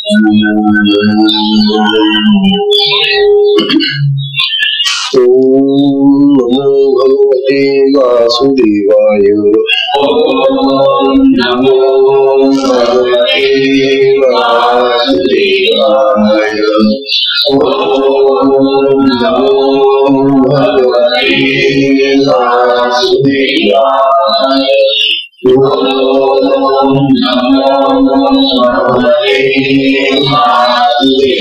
नमो भगवते वासुदेवाय। नमो भगवते वासुदेवाय। नमो भगवते वासुदेवाय। नमो भगवते वासुदेवाय।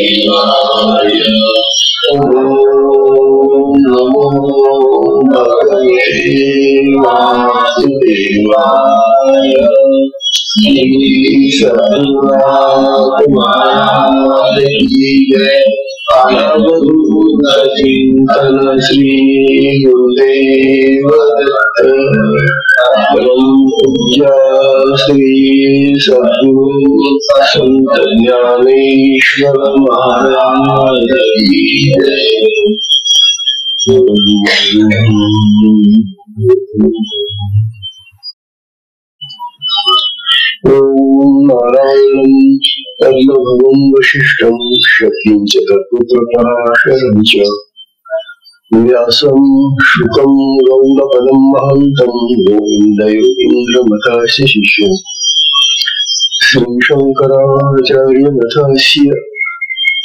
नमो भगवते वासुदेवाय। श्री सद्गुरुनाथ महाराज की जय। अवधूत चिंतन श्री गुरुदेव दत्त। परम पूज्य श्री सद्गुरु संत ज्ञानेश्वर महाराज की जय। ओम नारायणं तद्भवं वशिष्ठं शक्तिं च तत्पुत्रपराशरं च व्यासं शुकं गौडपदं महन्तं गोविन्दयोगीन्द्रमथास्य शिष्यं श्रीशङ्कराचार्यमथास्य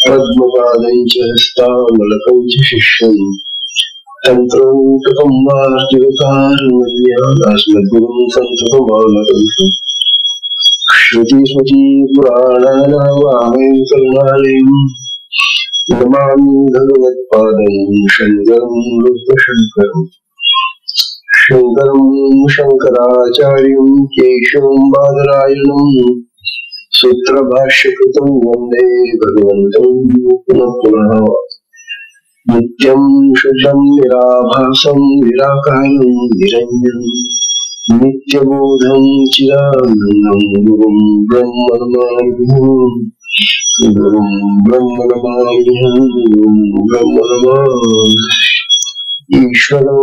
पद्मपादं च हस्तामलकं च शिष्यं तन्त्रौतकं वार्तिककारुण्यमस्मद्गुरुं सन्ततमानतं श्रुतिस्मृति पुराणानामालयं करुणालयं नमामि भगवत्पादं शङ्करं लोकशङ्करम्। शङ्करं शङ्कराचार्यं केशवं बादरायणं सूत्रभाष्यकृतं वन्दे भगवन्तं पुनः पुनः। नित्यं शुद्धं निराभासं निराकारं निरञ्जनं नित्यबोधं चिदानन्दं गुरुं ब्रह्म नमाम्यहम्। गुरुं ब्रह्म नमाम्यहम्। गुरुं ब्रह्म नमामि। ईश्वरो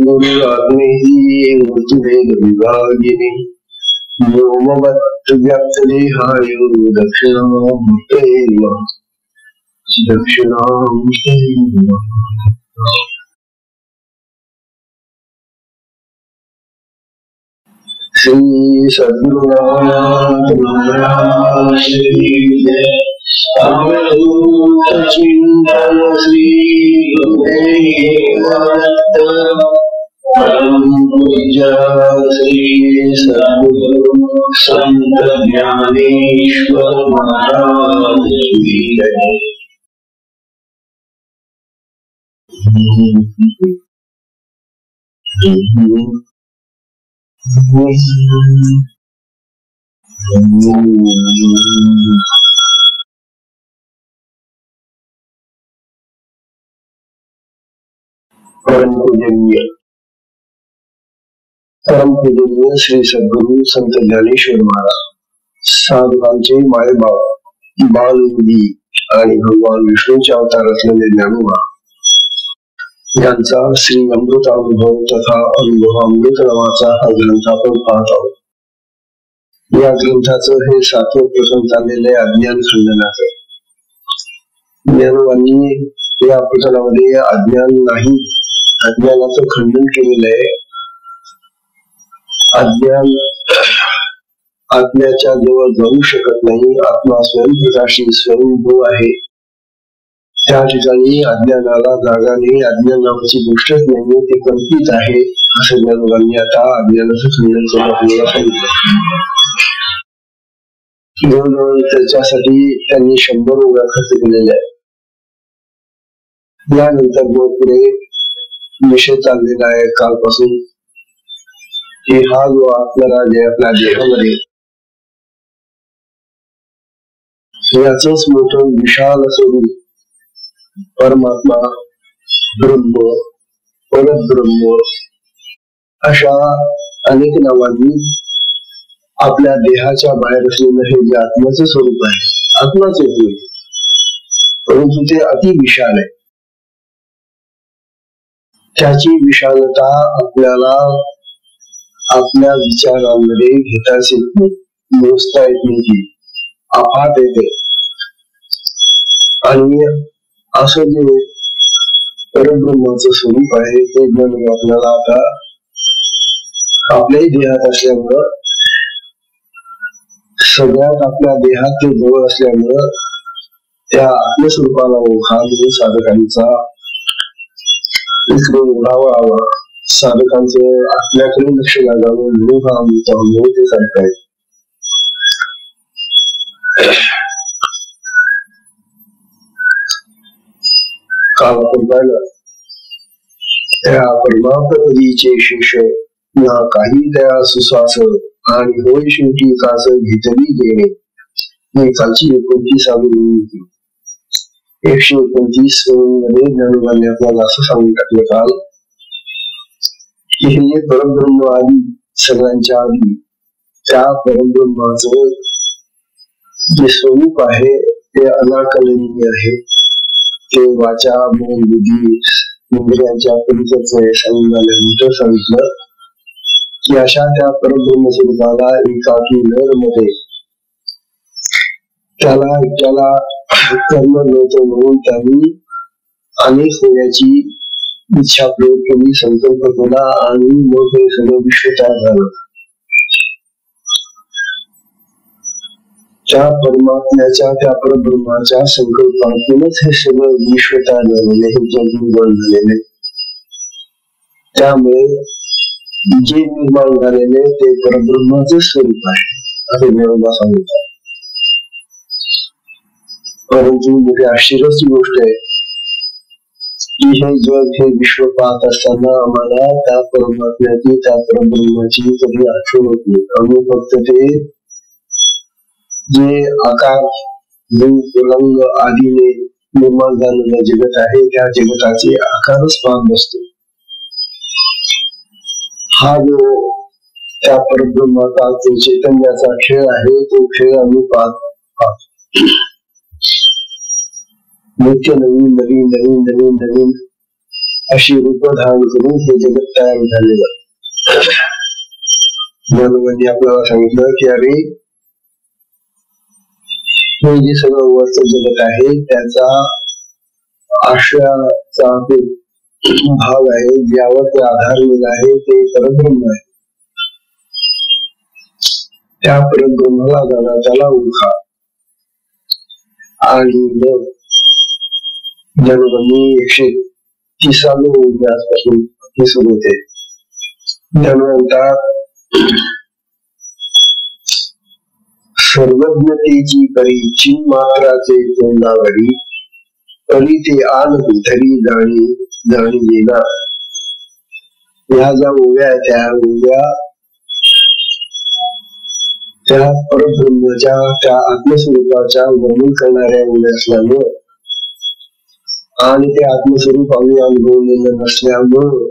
गुरुरात्मेति मूर्तिभेद विभागिनि व्योमवत् व्यक्तदेहाय दक्षिणामूर्ते नमः। दक्षिणामूर्ते नमः। श्री सद्गुरुनाथ महाराज की जय। अवधूत चिंतन श्री गुरुदेव दत्त। परम पूज्य श्री सद्गुरु संत ज्ञानेश्वर महाराज की जय। परम पूजनीय श्री सद्गुरु संत ज्ञानेश्वर महाराज साधकांचे मायबाप बालयोगी आणि भगवान विष्णूच्या अवतार असलेले ज्ञानोबा यांचा श्री अमृतानुभव तथा अनुभवामृत नावाचा हा ग्रंथ आपण पाहत आहोत। या ग्रंथाचं हे 7वं प्रकरण चाललेले अज्ञान खंडनाचं। ज्ञानोबांनी या प्रकरणामध्ये अज्ञान नाही, अज्ञानाचं खंडन केलेलं आहे। अज्ञान आत्म्याच्या जवळ जाऊ शकत नाही। आत्मा स्वयंप्रकाशी स्वयंभू आहे। त्या ठिकाणी अज्ञानाला जागा नाही, अज्ञान नावाची गोष्टच नाही, ते कल्पित आहे असं ज्ञानोबांनी आता अज्ञानाचं खंडन करून आपल्याला सांगितलं। जवळजवळ त्याच्यासाठी त्यांनी 100 वेळा खर्च केलेला आहे। यानंतर मग पुढे विषय चाललेला आहे कालपासून की हा जो आत्मराज आहे आपल्या देहामध्ये, याचंच मोठं विशाल स्वरूप परमात्मा ब्रह्म परब्रह्म अशा अनेक नावांनी आपल्या देहाच्या बाहेर असलेलं हे जे आत्म्याचं स्वरूप आहे, आत्माच होय, परंतु ते अति विशाल आहे। त्याची विशालता आपल्याला आपल्या विचारांमध्ये घेता येत नाही, मोजता येत नाही, अफाट येते। आणि असं जे परब्रह्माचं स्वरूप आहे ते ज्ञान आपल्याला आता आपल्याही देहात असल्यामुळं, सगळ्यात आपल्या देहात ते जवळ असल्यामुळं त्या आत्मस्वरूपाला ओळखा म्हणून साधकांचा इकडे ओढावा, साधकांचं आपल्याकडे लक्ष लागावं म्हणून हा आमचा अनुभव ते सांगतायत. काल आपण पाहिलं त्या परमार्थपदीचे शेष ना काही त्या सुसास आणि होय शेवटी कास घेतली देणे ही कालची 29वी होती. 129 मध्ये ज्ञानोबांनी आपल्याला असं सांगून टाकलं काल की हे जे परब्रह्म आधी सगळ्यांच्या आधी त्या परब्रह्माचं जे स्वरूप आहे ते अनाकलनीय आहे. ते वाचा मन बुद्धी इंद्रियांच्या पलीकडचं हे सांगितल्यानंतर सांगितलं की अशा त्या परब्रह्म स्वरूपाला एकाकी नर मध्ये त्याला कर्म नव्हतं म्हणून त्यांनी अनेक होण्याची इच्छा प्रयोग केली, संकल्प केला आणि मग हे सगळं विश्व तयार झालं. त्या परमात्म्याच्या त्या परब्रह्माच्या संकल्पातूनच हे सगळं विश्व तयार झालेले, हे जग निर्माण झालेले. त्यामुळे जे निर्माण झालेले ते परब्रह्माचं स्वरूप आहे असे ज्ञानोबा सांगतात. परंतु मोठी आश्चर्याची गोष्ट आहे की हे जग हे विश्व पाहत असताना आम्हाला त्या परमात्म्याची त्या परब्रह्माची कधी आठवण होत नाही. आम्ही फक्त ते जे आकार रूप रंग आदीने निर्माण झालेलं जगत आहे त्या जगताचे आकारच पाहत बसतो. हा जो त्या परब्रह्माचा जो चैतन्याचा खेळ आहे तो खेळ आम्ही पाहतो. नित्य नवीन नवीन नवीन नवीन नवीन अशी रूप धारण करून हे जगत तयार झालेलं. ज्ञानोबांनी आपल्याला सांगितलं की अरे हे जे सगळं वरचं जगत आहे त्याचा आश्रयाचा भाग आहे, ज्यावर ते आधारलेला आहे ते परब्रह्म आहे. त्या परब्रह्माला जाणा, त्याला ओळखा. आणि मग ज्ञानोबांनी 130वे उद्यापासून हे सुरू होते. ज्ञानोबांतात सर्वज्ञतेची परी चिन्मात्राचे तोंडावरी परी ते आन धरी जाणी देना. ह्या ज्या ओव्या आहेत त्या ओव्या त्या परब्रह्माच्या त्या आत्मस्वरूपाच्या वर्णन करणाऱ्या ओव्या असल्यामुळं आणि ते आत्मस्वरूप आम्ही अनुभवलेलं नसल्यामुळं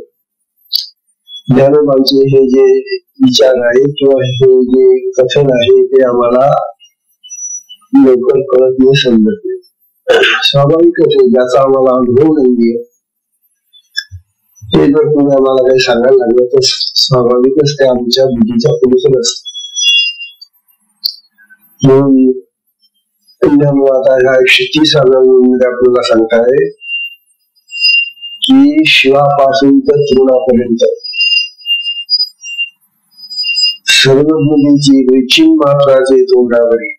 ज्ञानोबांचे हे जे विचार आहे किंवा हे जे कथन आहे ते आम्हाला लवकर कळत नाही, समजत नाही. स्वाभाविकच आहे, ज्याचा आम्हाला अनुभव नाहीये ते जर तुम्ही आम्हाला काही सांगायला लागलं तर स्वाभाविकच ते आमच्या बुद्धीच्या पुढचं असतं. म्हणून आता ह्या 130व्या आपल्याला सांगताय की शिवापासून तर तृणापर्यंत सर्वज्ञतेची चिन्मात्राचे तोंडावरी.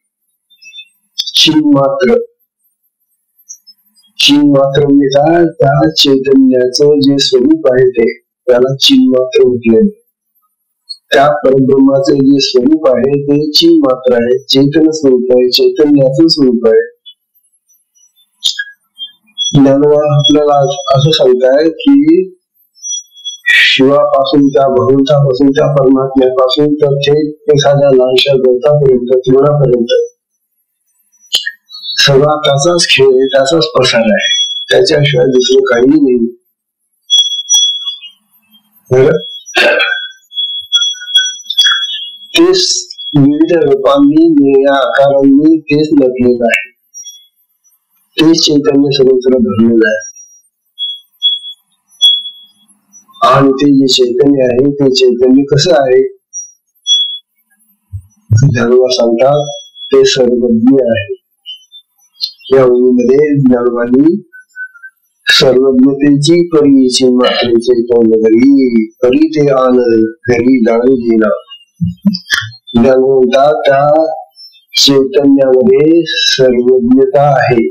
चिन्मात्र म्हणजे काय? त्या चैतन्याचं जे स्वरूप आहे ते त्याला चिन्मात्र म्हटले. त्या परब्रह्माचे जे स्वरूप आहे ते चिन्मात्र आहे, चैतन्य स्वरूप आहे, चैतन्याचं स्वरूप आहे. ज्ञानोबा आपल्याला असं सांगताय की शिवापासून त्या भगवंतापासून त्या परमात्म्यापासून तर थेट एखाद्या लहानशा गवतापर्यंत तृणापर्यंत सगळा त्याचाच खेळ आहे, त्याचाच प्रसार आहे, त्याच्याशिवाय दुसरं काही नाही. तेच विविध रूपांनी निळ्या आकारांनी तेच नटलेलं आहे, तेच चैतन्य सर्वत्र भरलेलं आहे. आणि ते जे चैतन्य आहे ते चैतन्य कसं आहे? ज्ञानोबा सांगतात ते सर्वज्ञ आहे. या ओळीमध्ये ज्ञानवाणी सर्वज्ञतेची परीची मात्रेचे तोंड घरी परी ते आनंद घरी जाणू देना. ज्ञानवंता त्या चैतन्यामध्ये सर्वज्ञता आहे.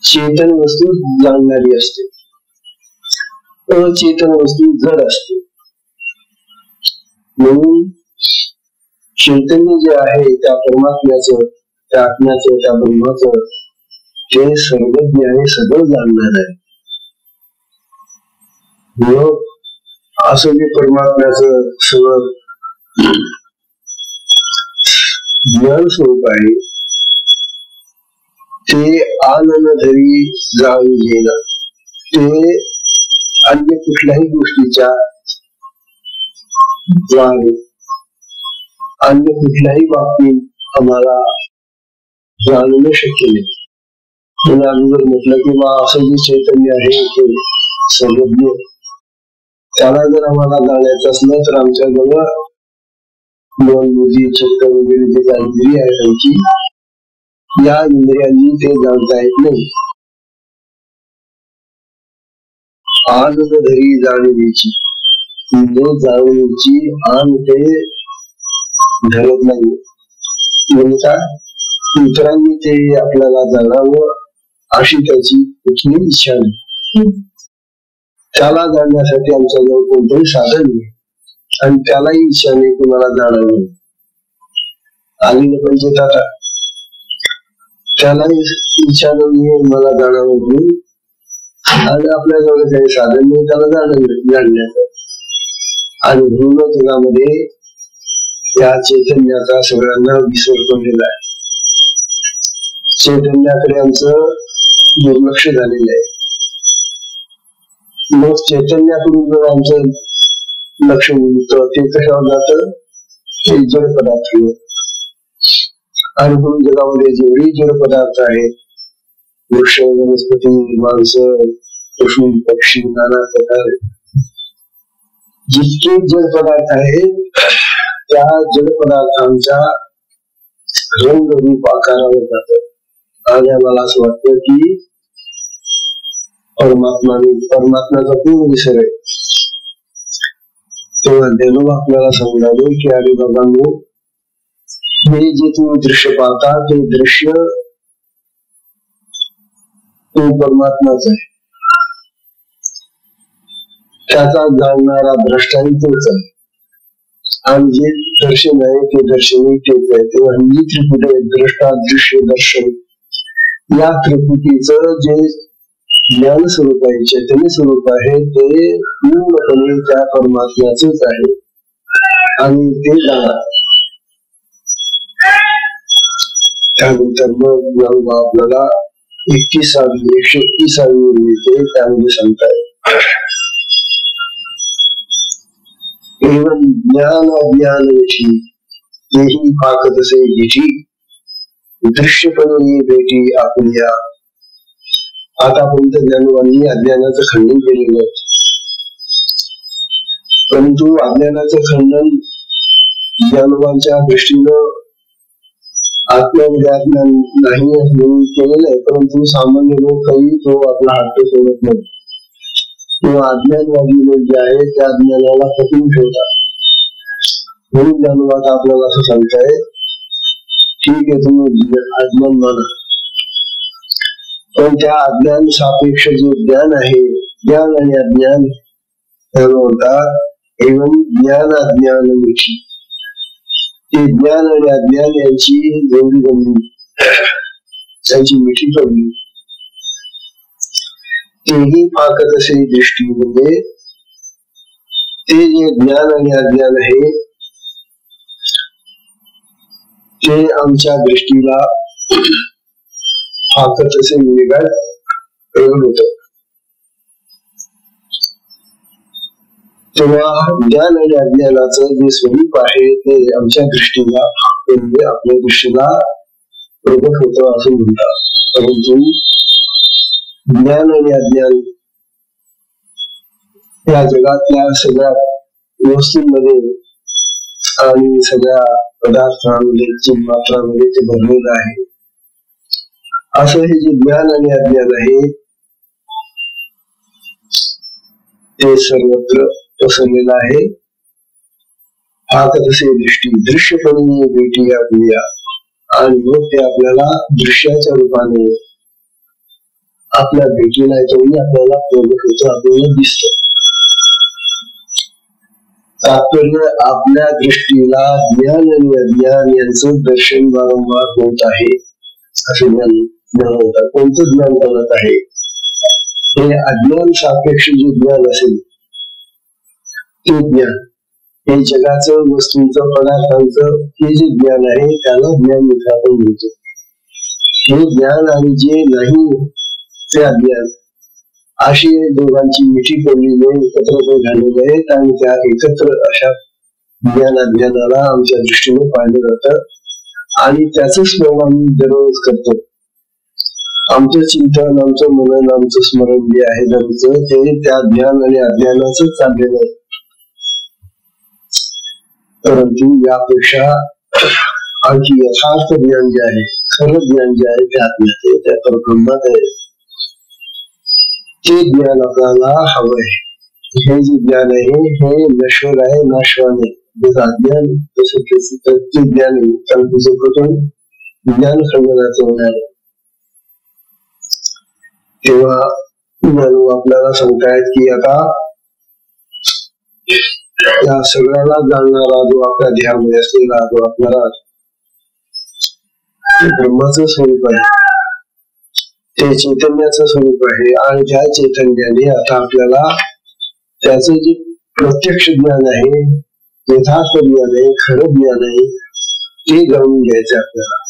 चेतन वस्तू जाणणारी असते, अचेतन वस्तू जड असते. म्हणून चैतन्य जे आहे त्या परमात्म्याचं, त्या आत्म्याचं, त्या ब्रह्माचं ते सर्वज्ञ आहे, सगळं जाणणार आहे. मग असं जे परमात्म्याचं सगळं ज्ञान स्वरूप आहे ते आनंद धरी जाणून घेणं, ते अन्य कुठल्याही गोष्टीच्या द्वारे अन्य कुठल्याही बाबतीत आम्हाला जाणणं शक्य नाही. म्हणून आम्ही जर म्हटलं की बा असं जे चैतन्य आहे ते सर्वज्ञ, त्याला जर आम्हाला जाणायचं असलं तर आमच्या जवळ मन, बुद्धी, चित्त वगैरे जे काही इंद्रिय आहे त्यांची, या इंद्रियांनी ते जाणता येत नाही. आनंद धरी जाणीची, जाणीची आन ते धरत नाही. म्हणजे काय, इतरांनी ते आपल्याला जाणावं अशी त्याची कुठलीही इच्छा नाही. त्याला जाणण्यासाठी आमच्याजवळ कोणतंही साधन नाही आणि त्यालाही इच्छा नाही कुणाला जाणावं. आलेलं पाहिजे आता, त्यालाही इच्छा नाही मला जाणावं म्हणून, आणि आपल्याजवळ काही साधन नाही त्याला जाणण्याचं. आणि म्हणूनच जगामध्ये या चैतन्याचा सगळ्यांना विसर पडलेला आहे. चैतन्याकडे आमचं दुर्लक्ष झालेलं आहे. मग चैतन्याकडून जर आमचं लक्ष उडतं ते कशावर जातं, ते जड पदार्थ. आणि म्हणून जगामध्ये जेवढे जड पदार्थ आहेत, वृक्ष, वनस्पती, माणसं, पशु, पक्षी, नाना प्रकार, जितके जड पदार्थ आहेत त्या जड पदार्थांच्या रंग रूप आकारावर जातं. आणि आम्हाला असं वाटतं की परमात्म्याचा पूर्ण विसर आहे. तेव्हा देव आपल्याला सांगावे की अरे बाबांनो, हे जे तुम्ही दृश्य पाहता ते दृश्य तो परमात्माच आहे, त्याचा जाणणारा द्रष्टाही तोच आहे, आणि जे दर्शन आहे ते दर्शनही तेच आहे. तेव्हा ही त्रिपुटी आहे, द्रष्टा, दृश्य, दर्शन, या त्रिपुटीचं जे ज्ञान स्वरूप आहे, चैतन्य स्वरूप आहे, ते पूर्णपणे त्या परमात्म्याचंच आहे आणि ते जाणार. त्यानंतर मग आपल्याला 131 मिळते, त्यामध्ये सांगताय एवं ज्ञान अज्ञान विषयी तेही पाकत असे विधी दृश्यपणे भेटी आपल्या. आतापर्यंत ज्ञानवानी अज्ञानाचं खंडन केलेलं आहे, परंतु अज्ञानाचं खंडन ज्ञानवांच्या दृष्टीनं आत्म्यामध्ये अज्ञान नाही म्हणून केलेलं आहे. परंतु सामान्य लोक काही तो आपला हट्ट सोडत नाही, किंवा अज्ञानवादी लोक जे आहे त्या ज्ञानाला पकडून ठेवतात. म्हणून ज्ञानवाद आपल्याला असं सांगताय, ठीक आहे तुम्ही अज्ञान माना, पण त्या अज्ञान सापेक्ष जे ज्ञान आहे, ज्ञान आणि अज्ञान त्याला म्हणतात एवं ज्ञान अज्ञान मिठी. ते ज्ञान आणि अज्ञान यांची जोडी जमली, त्यांची मिठी जमली, तेही पाकत असे दृष्टी. म्हणजे ते जे ज्ञान आणि अज्ञान आहे ते आमच्या दृष्टीला पाकत असे वेगळं प्रगट होत. तेव्हा ज्ञान आणि अज्ञानाचं जे स्वरूप आहे ते आमच्या दृष्टीला म्हणजे आपल्या दृष्टीला प्रगट होत असं म्हणतात. परंतु ज्ञान आणि अज्ञान या जगातल्या सगळ्या वस्तूंमध्ये आणि सगळ्या पदार्थांमध्ये, चिन्मात्रांमध्ये ते भरलेलं आहे. असं हे जे ज्ञान आणि अज्ञान आहे ते सर्वत्र पसरलेलं आहे. पाहत असे दृष्टी दृश्यपणे भेटी आपल्या आणि मग ते आपल्याला दृश्याच्या रूपाने आपल्या भेटीला येतो, आपल्याला प्रगट होतं, आपल्याला दिसत. तात्पर्य आपल्या दृष्टीला ज्ञान आणि अज्ञान यांचं दर्शन वारंवार होत आहे असे ज्ञान होतात. कोणतं ज्ञान करत आहे? हे अज्ञान सापेक्ष जे ज्ञान असेल ते ज्ञान, हे जगाचं, वस्तूंचं, पदार्थांचं हे जे ज्ञान आहे त्याला ज्ञान आपण म्हणतो. हे ज्ञान आणि जे नाही ते अज्ञान अशी दोघांची मिठी पडलेली आहे, एकत्र झालेले आहेत आणि त्या एकत्र अशा ज्ञान अज्ञानाला आमच्या दृष्टीने पाहिलं जातं आणि त्याच स्मरण आम्ही दररोज करतो. आमचं चिंतन, आमचं मनन, आमचं स्मरण जे आहे आमचं ते त्या ज्ञान आणि अज्ञानाच चाललेलं आहे. परंतु यापेक्षा आणखी यथार्थ ज्ञान जे आहे, खरं ज्ञान जे आहे ते आत्म्यात आहे, त्या परब्रह्मात आहे. ते ज्ञान आपल्याला हवंय. हे जे ज्ञान आहे हे नश्वर आहे, नाशवान आहे. जसं अज्ञान तसं ते ज्ञान आहे, कारण तुझं कुठून ज्ञान संगणाचं होणार आहे. तेव्हा ज्ञानू आपल्याला सांगतायत की आता या सगळ्याला जाणणारा जो आपल्या ध्येयामध्ये असलेला जो आपल्याला ब्रह्माचं स्वरूप आहे, ते चैतन्याचं स्वरूप आहे आणि त्या चैतन्याने आता आपल्याला त्याचं जे प्रत्यक्ष ज्ञान आहे, यथार्थ ज्ञान आहे, खरं ज्ञान आहे ते जाणून घ्यायचं आपल्याला.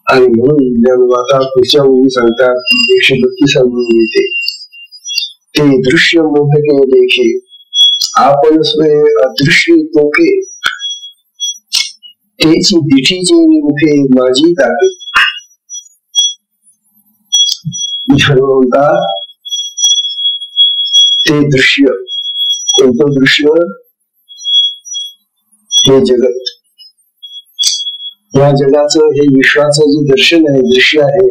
आणि म्हणून ज्ञान आता पुढच्या मुली सांगतात 132 येते ते दृश्य मोठे देखे आपण स्वयं अदृश्य तोके त्याची दिठीचे मुखे माझी ताके. म्हणतात ते दृश्य, कोणतं दृश्य? हे जगत, या जगाचं हे विश्वाचं जे दर्शन आहे, दृश्य आहे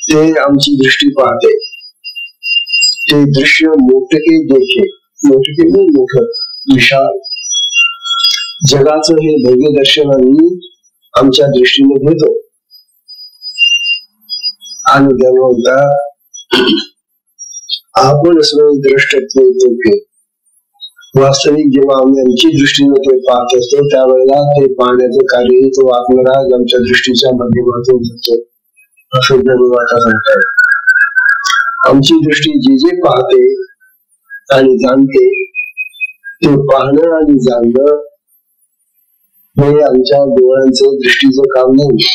ते आमची दृष्टी पाहते. ते दृश्य मोठे देखे, मोठे मोठं विशाल जगाचं हे भव्य दर्शन आम्ही आमच्या दृष्टीने घेतो. आणि त्यामुळे आपण स्वयं द्रष्टत्व तोके. वास्तविक जेव्हा आम्ही आमची दृष्टीने ते पाहत असतो त्यावेळेला ते पाहण्याचं कार्य तो आत्मराज आमच्या दृष्टीच्या माध्यमातून होतो असं धन्यवाद सांगतात. आमची दृष्टी जे जे पाहते आणि जाणते ते पाहणं आणि जाणणं हे आमच्या डोळ्यांचं दृष्टीचं काम नाही.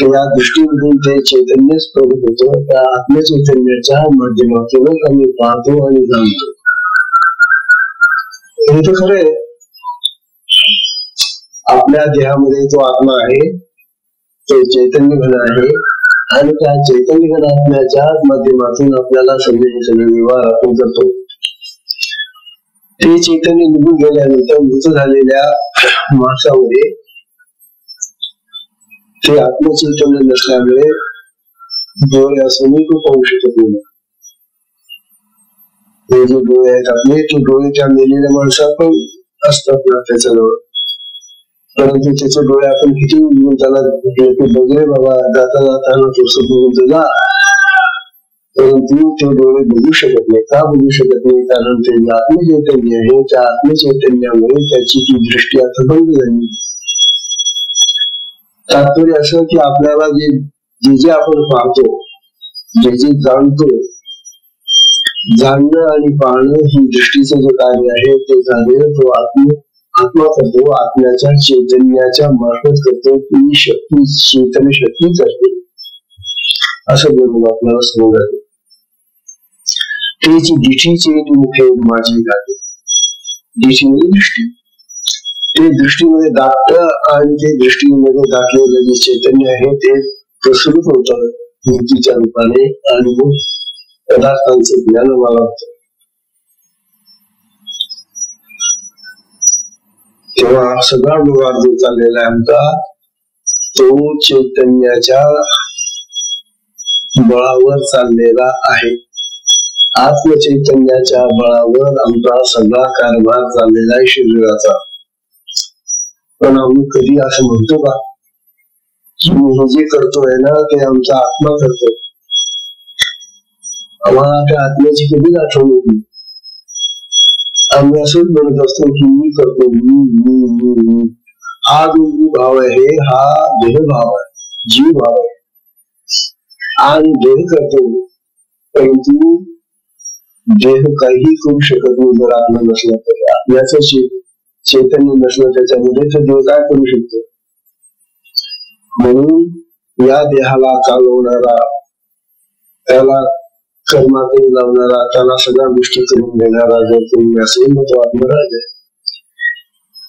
या दृष्टीमधून ते चैतन्यच प्रगट होतं. त्या आत्मचैतन्याच्या माध्यमातूनच आम्ही पाहतो आणि जाणतो. हे तर खरंय, आपल्या देहामध्ये तो आत्मा आहे, तो चैतन्य घन आहे आणि त्या चैतन्य घन आत्म्याच्या माध्यमातून आपल्याला सगळे व्यवहार आपण करतो. ते चैतन्य निघून गेल्यानंतर मृत झालेल्या माणसामध्ये ते आत्मचैतन्य नसल्यामुळे डोळे असूनही तो पाहू शकत नाही. हे जे डोळे आहेत आपले, ते डोळे त्या मेलेल्या माणसात पण असतात ना त्याच्याजवळ, परंतु त्याचे डोळे आपण किती त्याला बघले बाबा जाता जाताना थोडस बघून जा, परंतु ते डोळे बघू शकत नाही. का बघू शकत नाही? कारण ते आत्मचैतन्य आहे, त्या आत्मचैतन्यामुळे त्याची ती दृष्टी आता बंद झाली. तात्पर्य असं की आपल्याला जे आपण पाहतो, जे जाणतो, जाणणं आणि पाहणं ही दृष्टीचं जे कार्य आहे ते कार्य तो आत्मा करतो, आत्म्याच्या चैतन्याच्या मार्फत करतो. ती शक्ती चैतन्य शक्ती करते असं बोलून आपल्याला समजावे. त्याची दिठीचे मुखे माझी गाते. दिठी म्हणजे दृष्टी, ते दृष्टीमध्ये दाट आणि ते दृष्टीमध्ये दाटलेलं जे चैतन्य आहे ते प्रसृत होत मूर्तीच्या रूपाने आणि मग पदार्थांचं ज्ञान मला होत. तेव्हा सगळा व्यवहार जो चाललेला आहे आमचा तो चैतन्याच्या बळावर चाललेला आहे. आत्मचैतन्याच्या बळावर आमचा सगळा कारभार चाललेला आहे शरीराचा. पण आम्ही कधी असं म्हणतो का की मी जे करतोय ना ते आमचा आत्मा करतोय? आम्हाला त्या आत्म्याची कधी आठवण होती? आम्ही असंच म्हणत असतो की मी करतो, मी. हा जो मी भाव आहे हा देहभाव आहे, जीव भाव आहे. आणि देह करतो, परंतु देह काही करू शकत नाही जर आत्मा नसला तर. आत्म्याचं चैतन्य नसलं त्याच्यामध्ये तर देह काय करू शकतो? म्हणून या देहाला चालवणारा, त्याला कर्माकडे लावणारा, त्याला सगळ्या गोष्टी करून देणारा जर तुम्ही असेल तर तो आत्मराज आहे.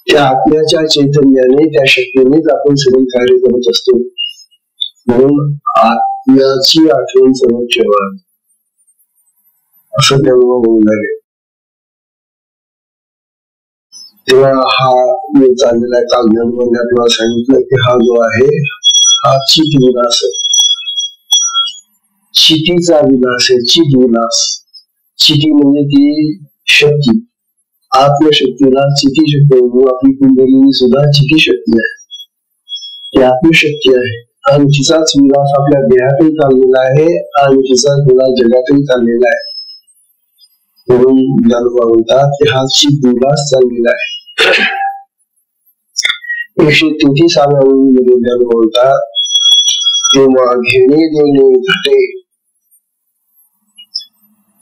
त्या आत्म्याच्या चैतन्याने, त्या शक्तीनेच आपण सगळे कार्य करत असतो. म्हणून आत्म्याची आठवण सर्व ठेवा असं तेव्हा होऊन लागेल. तेव्हा हा चाललेला कागदांमध्ये आपल्याला सांगितलं की हा जो आहे हा चित विलास आहे. चितीचा विलास आहे, चित विलास. चिती म्हणजे ती शक्ती, आत्मशक्तीला चिती शक्ती म्हणून आपली कुंडलिनी सुद्धा चिती शक्ती आहे, ती आत्मशक्ती आहे. आणि तिचाच विलास आपल्या देहातही चाललेला आहे आणि तिचाच विलास जगातही चाललेला आहे. म्हणून ज्ञानोबा म्हणतात की हा चित विलास चाललेला आहे. 133व्या ओळीमध्ये ज्ञानोबा म्हणतात, तेव्हा घेणे देणे घटे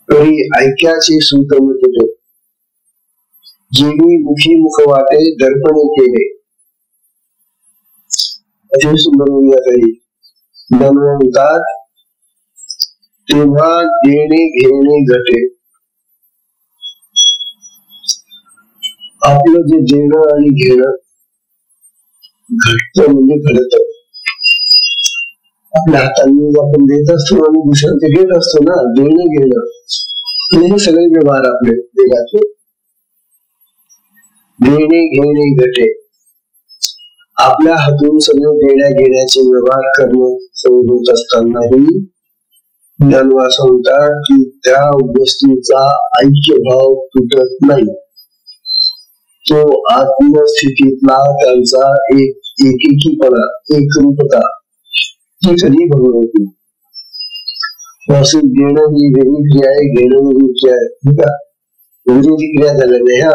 तरी ऐक्याचे सूत न तुटे, जेवी मुखी मुख वाटे दर्पणे केले. अतिशय सुंदर ओळी आहे. ज्ञानोबा म्हणतात तेव्हा देणे घेणे घटे. आपलं जे देणं आणि घेणं घटत म्हणजे घडत. आपल्या हातांनी आपण देत असतो आणि दुसऱ्यांचे घेत असतो ना. देणं घेणं हे सगळे व्यवहार आपले देहातले. देणे घेणे घटे. आपल्या हातून सगळे देण्या घेण्याचे व्यवहार करणं होत असतानाही ज्ञानोबा असं म्हणतात की त्या वस्तूचा ऐक्यभाव तुटत नाही. तो आत्मस्थितीतला त्यांचा एकेकीपणा, एकरूपता ती कधी भंग होत नाही. असं देणं ही वेगळी क्रिया आहे, घेणं वेगळी क्रिया आहे. ठीक आहे, विरोधी क्रिया झाल्या नाही. ह्या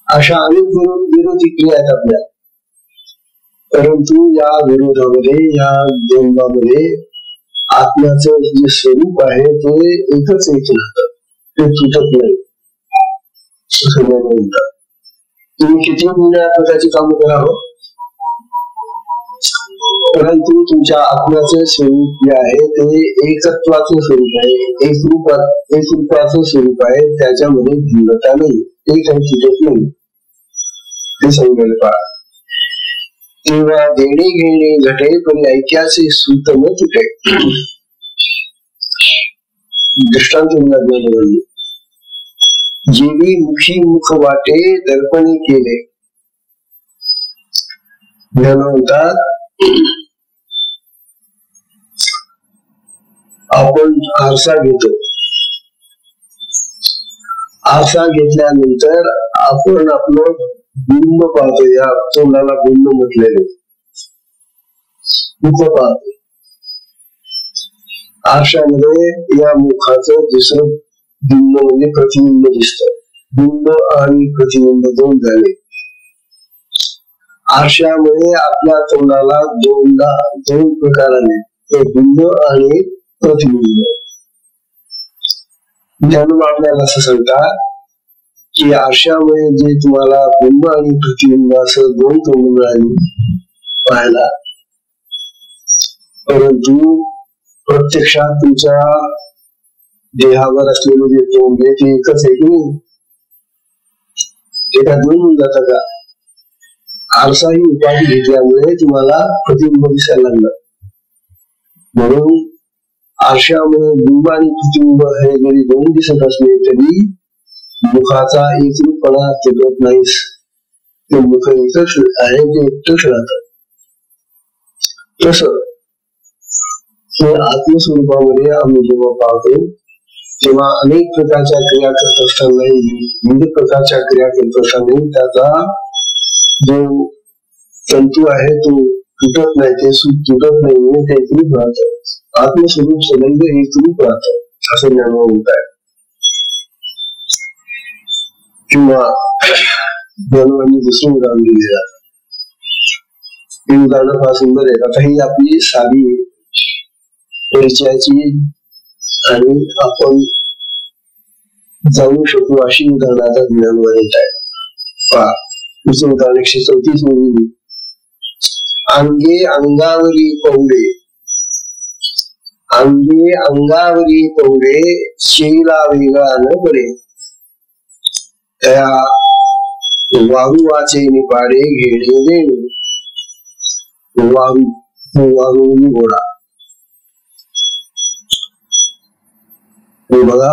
अशा अनेक विरोधी क्रिया आहेत आपल्या. परंतु या विरोधामध्ये, या द्वंद्वामध्ये आत्म्याचं जे स्वरूप आहे ते एकच एक राहतं, ते तुटत नाही. तुम्ही किती प्रकारची कामं करावं, परंतु तुमच्या आत्म्याचे स्वरूप जे आहे ते एकत्वाचं स्वरूप आहे, एकरूपाचं स्वरूप आहे. त्याच्यामध्ये भिन्नता नाही, एक काही तुटत नाही. ते समजायला पहा. तेव्हा देणे घेणे घटे पण ऐक्याचे सूत न तुटे. दृष्टांत म्हणजे जेवी मुखी मुख वाटे दर्पणे केले. म्हणतात आपण आरसा घेतो. आरसा घेतल्यानंतर आपण आपलं बिंब पाहतो. या तोंडाला बिंब म्हटलेले मुख पाहतो. आरशामध्ये या मुखाचं दुसरं बिंब म्हणजे प्रतिबिंब दिसत. बिंब आणि प्रतिबिंब दोन झाले. आरशामुळे आपल्या तोंडाला दोन प्रकाराने, एक बिंब आणि प्रतिबिंब. ज्ञानोबा आपल्याला असं सांगतात की आरशामुळे जे तुम्हाला बिंब आणि प्रतिबिंब असं दोन तोंड मिळाली पाहायला, परंतु प्रत्यक्षात तुमच्या देहावर असलेलं जे तोंड आहे ते एकच आहे की नाही? एका दोन होऊन जातं का? आरसा ही उपाधी घेतल्यामुळे तुम्हाला प्रतिबिंब दिसायला लागलं. म्हणून आरशामुळे बिंब आणि प्रतिबिंब हे जरी दोन दिसत असले तरी मुखाचा एकरूपणा तुटत नाहीस. ते मुख एकच आहे, ते एकटंच राहतं. तस आत्मस्वरूपामध्ये आम्ही जेव्हा पाहतो तेव्हा अनेक प्रकारच्या क्रिया करत असतानाही, विविध प्रकारच्या क्रिया करत असतानाही त्याचा जो तंतू आहे तो तुटत नाही, ते सूत तुटत नाही, म्हणजे ते एकरूप राहत. आत्मस्वरूप सदैव एकरूप राहत असं ज्ञान होत आहे. किंवा ज्ञानवानी दुसरं उदाहरण दिले जात. हे उदाहरण फार सुंदर आहे. आता ही आपली साधी परिचयाची आणि आपण जाणू शकू अशी उदाहरण आता ज्ञानवाद येत आहे. दुसरं उदाहरण 134 मध्ये, अंगे अंगावरी पौडे, अंगे अंगावरी पौडे, शेला वेगळा न पडे, त्या वारुवाचे निपाडे घेणे देणे. वारू घोडा. बघा,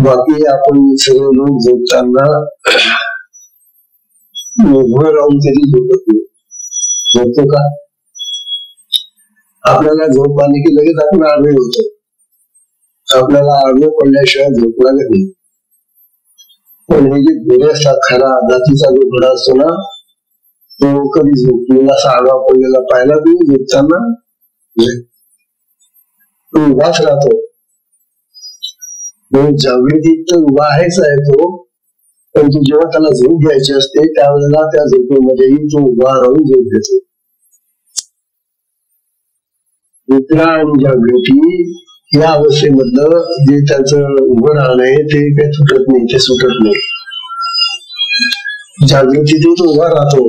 बाकी आपण सगळे लोक झोपताना उभं राहून कधी झोपत नाही. झोपतो का? आपल्याला झोप आली की लगेच आपण आडवे होतो. आपल्याला आडवे पडल्याशिवाय झोप लागत नाही. पण हे जे घोडे असतात, खरा जातीचा जो घोडा असतो ना, तो कधी झोपलेला असा आडवा पडलेला पाहिला तुम्ही झोपताना? तो उभाच राहतो. जागृतीत तर उभा आहेच आहे तो, पण तू जेव्हा त्याला झोप घ्यायची असते त्यावेळेला त्या झोपेमध्येही तो उभा राहून झोप घेतो. निद्रा आणि जागृती या अवस्थेमधलं जे त्याचं उभं राहणं आहे ते काही तुटत नाही, ते सुटत नाही. जागृतीत तो उभा राहतो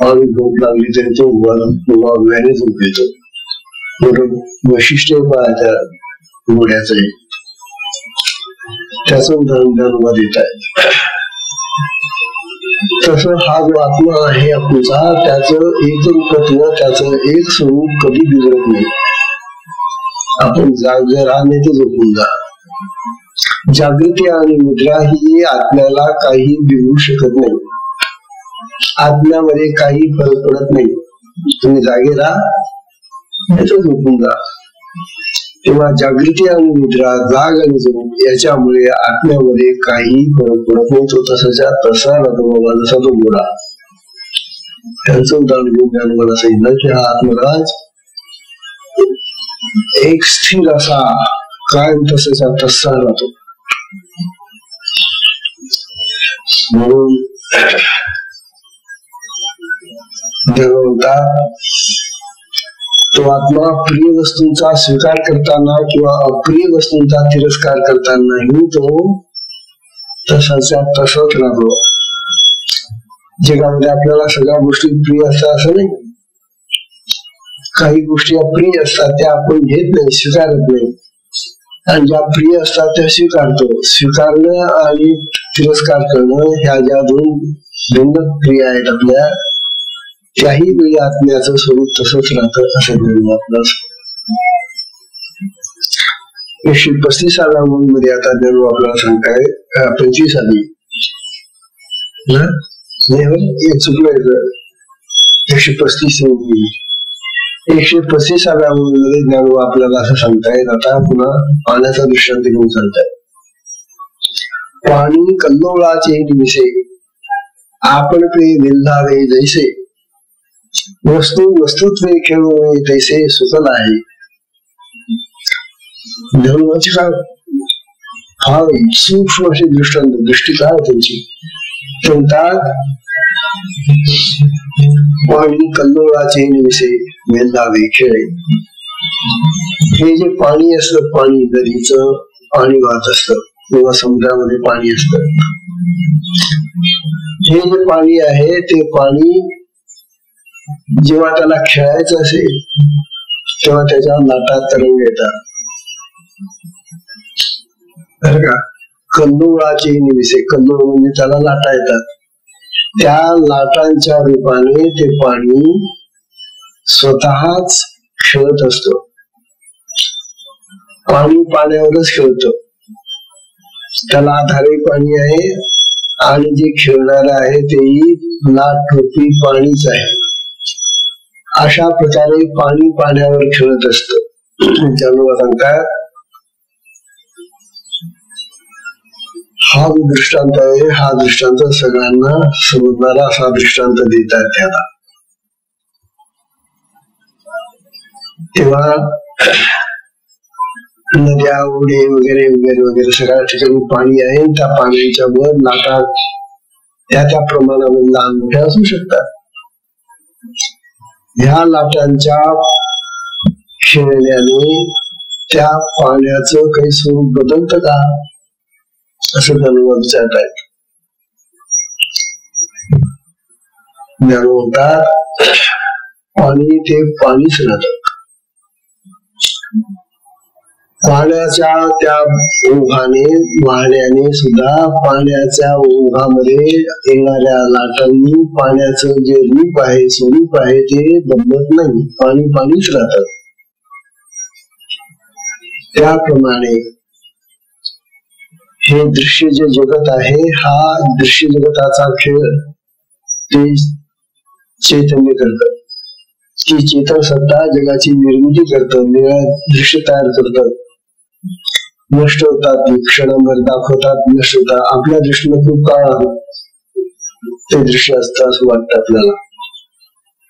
आणि झोप लागली तरी तो उभ्याने झोप घेतो. वैशिष्ट्य पहा त्या घोड्याचं आहे. त्याचं उदाहरण ज्ञानोबा देत आहे. तसं हा जो आत्मा आहे आपला, त्याचं एक रूपत्व, त्याचं एक स्वरूप कधी बिघडत नाही. आपण जागे राहणे ते झोपून जा. जागृती आणि निद्रा ही आत्म्याला काही बिघडू शकत नाही. आत्म्यामध्ये काही फरक पडत नाही. तुम्ही जागे राहा, झोपून जा. तेव्हा जागृती आणि निद्रा, जाग आणि झोप याच्यामुळे आत्म्यामध्ये काही फरक पडत नाही. तो तसाच्या तसा राहतो बाबा, जसा तो घोडा. त्यांचं उदाहरण घेऊन ज्ञानोबाला सांगितलं की हा आत्मराज एक स्थिर असा कायम तसाच्या तसा राहतो. म्हणून तो आत्मा प्रिय वस्तूंचा स्वीकार करताना किंवा अप्रिय वस्तूंचा तिरस्कार करतानाही तो तसाच्या तसाच राहतो. जगामध्ये आपल्याला सगळ्या गोष्टी प्रिय असतात असं नाही. काही गोष्टी अप्रिय असतात, त्या आपण घेत नाही, स्वीकारत नाही. आणि ज्या प्रिय असतात त्या स्वीकारतो. स्वीकारणं आणि तिरस्कार करणं ह्या ज्या दोन भिन्न क्रिया आहेत आपल्या, त्याही वेळी आत्म्याचं स्वरूप तसंच राहतं असं म्हणून आपलं. 135व्या मध्ये आता जरूर आपल्याला सांगताय 25 आधी चुकलं. 135 135व्या मध्ये ज्ञानोबा आपल्याला असं सांगतायत. आता पुन्हा पाण्याचा दृष्टांत घेऊन सांगताय. पाणी कल्लोळाचे निमिषे, आपण पे विल्हावे जैसे, वस्तू वस्तुत्वे खेळू तैसे सुकल आहे. धर्माची काय फार सूक्ष्म अशी दृष्टी काय त्यांची. म्हणतात पाणी कल्लोळाचे निमिषे वेल्हावे खेळे. हे जे पाणी असतं, पाणी नदीचं पाणी वाहत असतं किंवा समुद्रामध्ये पाणी असतं, हे जे पाणी आहे ते पाणी जेव्हा त्याला खेळायचं असेल तेव्हा त्याच्या लाटा तरंग येतात. कल्लोळाचे निमिषे, कल्लोळ म्हणजे त्याला लाटा येतात. त्या लाटांच्या रूपाने ते पाणी स्वतःच खेळत असतो. पाणी पाण्यावरच खेळत. त्याला आधारे पाणी आहे आणि जे खेळणार आहे तेही लाट रूपी पाणीच आहे. अशा प्रकारे पाणी पाण्यावर खेळत असत. त्यामुळे सांगतात हा जो दृष्टांत आहे हा दृष्टांत सगळ्यांना समजणारा असा दृष्टांत देतात त्याला. तेव्हा नद्या ओढे वगैरे वगैरे वगैरे सगळ्या ठिकाणी पाणी आहे. त्या पाण्याच्या वर लाटा त्या प्रमाणामध्ये लहान मोठ्या असू शकतात. ह्या लाटांच्या खेळण्याने त्या पाण्याचं काही स्वरूप बदलतं का असं त्यांना विचारत आहेत. ज्ञान म्हणतात पाणी ते पाणीच राहत. पाण्याच्या त्या ओघाने वाहण्याने सुद्धा पाण्याच्या ओघामध्ये येणाऱ्या लाटांनी पाण्याचं जे रूप आहे स्वरूप आहे ते बदलत नाही. पाणी पाणीच राहत. त्याप्रमाणे हे दृश्य जे जगत आहे हा दृश्य जगताचा खेळ ते चैतन्य करत. ती चेतन सत्ता जगाची निर्मिती करतं, दृश्य तयार करतात, नष्ट होतात, क्षणांवर दाखवतात, नष्ट होतात. आपल्या दृष्टीने खूप काळ ते दृश्य असतं असं वाटतं आपल्याला.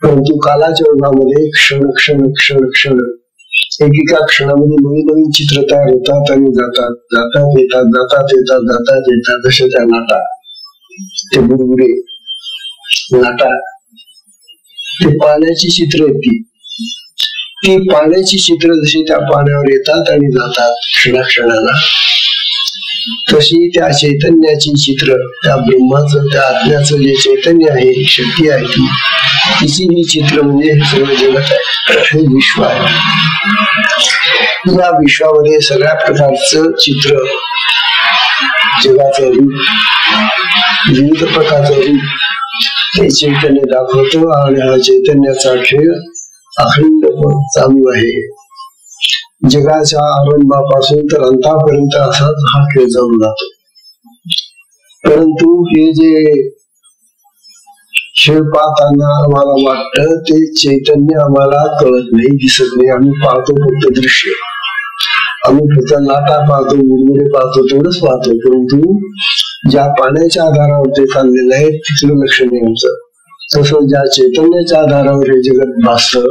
परंतु कालाच्या ओघामध्ये क्षण क्षण क्षण क्षण एकेका क्षणामध्ये नवीन नवीन चित्र तयार होतात आणि जातात, जातात येतात, जातात येतात, जातात येतात. जसे त्या लाटा, ते बुडबुडे लाटा, ते पाण्याची चित्र येते. ती पाण्याची चित्र जशी त्या पाण्यावर येतात आणि जातात क्षणाक्षणाला, तशी त्या चैतन्याची चित्र, त्या ब्रह्माचं त्या आत्म्याचं जे चैतन्य आहे, शक्ती आहे, ती तिची ही चित्र म्हणजे हे सगळं जगत आहे, हे विश्व आहे. या विश्वामध्ये सगळ्या प्रकारचं चित्र, जगाचं रूप, विविध प्रकारचं रूप ते चैतन्य दाखवतो. आणि हा चैतन्याचा खेळ अखंड चालू आहे. जगाच्या आरंभापासून तर अंतापर्यंत असाच हा खेळ चालू जातो. परंतु हे जे खेळ पाहताना आम्हाला वाटतं ते चैतन्य आम्हाला कळत नाही, दिसत नाही. आम्ही पाहतो फक्त दृश्य, आम्ही फक्त लाटा पाहतो, बुडबुडे पाहतो, तेवढंच पाहतो. परंतु ज्या पाण्याच्या आधारावर ते चाललेलं आहे तिथलं लक्ष नाही आमचं. तसं ज्या चैतन्याच्या आधारावर हे जगत भासत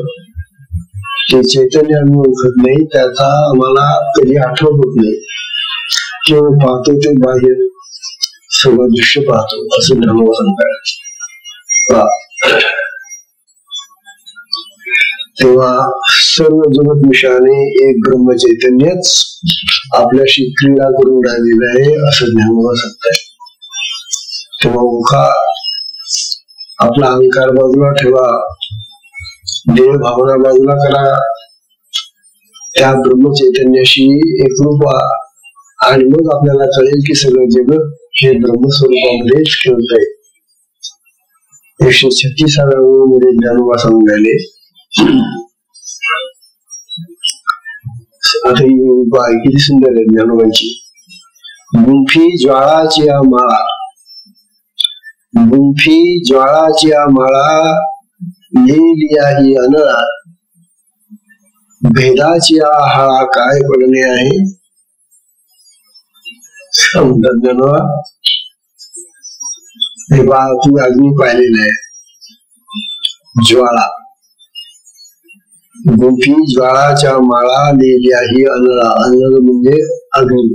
ते चैतन्य आम्ही ओळखत नाही, त्याचा आम्हाला कधी आठवत होत नाही. केवळ पाहतो ते बाह्य सगळं दृश्य पाहतो असं धर्म सांगतात. तेव्हा सर्व जगत विषयाने एक ब्रह्म चैतन्यच आपल्याशी क्रीडा करून राहिलेलं आहे असं ज्ञान सांगताय. तेव्हा मुखा आपला अहंकार बाजूला ठेवा, देह भावना बाजूला करा, त्या ब्रह्म चैतन्याशी एकरूप व्हा आणि मग आपल्याला कळेल की सगळं जगत हे ब्रह्मस्वरूपामध्येच खेळतंय. 136व्या ओळीमध्ये ज्ञानोबा सांगून राहिले. आता ही ओळी किती सुंदर आहे ज्ञानोबाची. गुंफी ज्वाळाची माळा, गुंफी ज्वाळाची माळा लिहिलिया ही अनळा, भेदाची आहाळा काय पडणे आहे. ज्ञानोबा हे बा तू अग्नी पाहिलेला आहे, ज्वाळा, गुंफी ज्वाळाच्या माळा लिहिल्या ही अनळा. अनळ म्हणजे अग्नी.